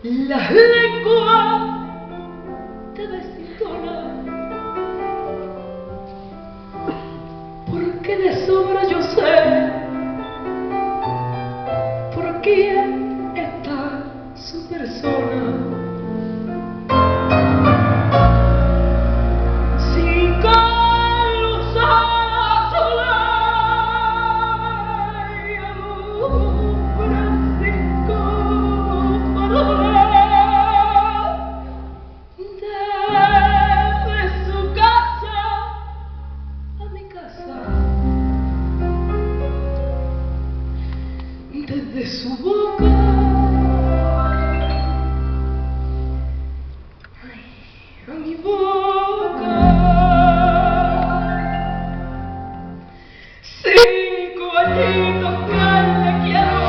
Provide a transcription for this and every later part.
las lenguas te desintonan, porque de sobra yo sé por quién está su persona. Desde su boca a mi boca, 5 añitos que le quiero,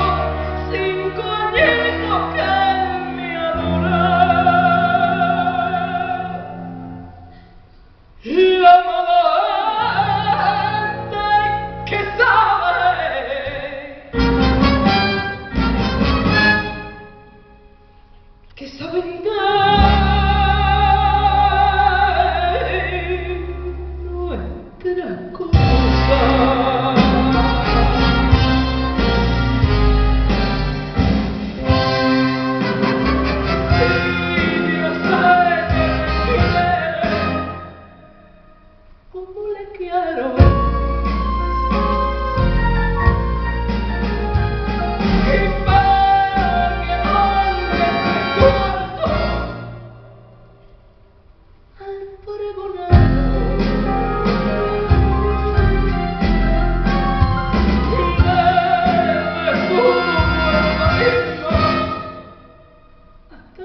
5 añitos que me adora. La amante que sabe nuestra cosa. Si Dios sabe que me quiere como le quiero,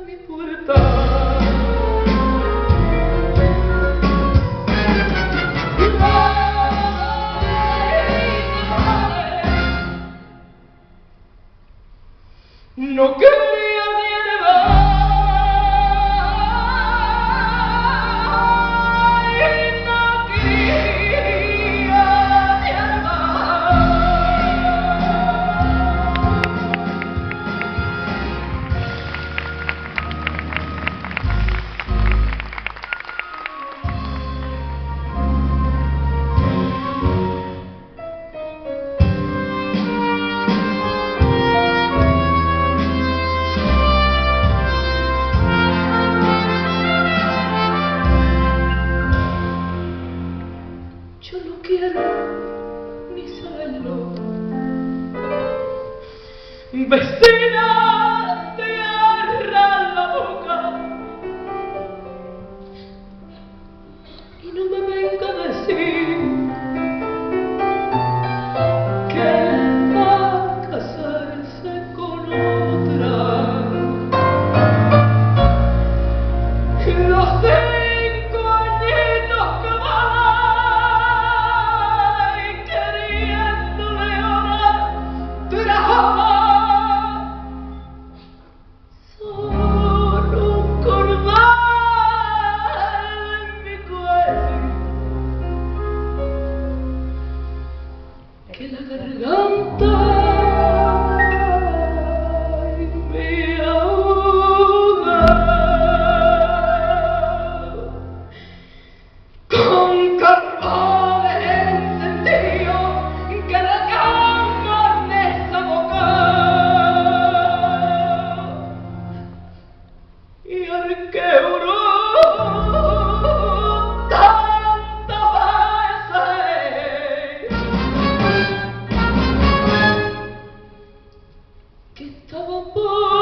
mi puerta. No quería yo no quiero ni saberlo. Vecina, cierra la boca y no me venga a decir que va a casarse con otra. Los 5 añitos que que la garganta me ahoga. Con carbones encendidos que la calman esa boca, y al quebro que estaba por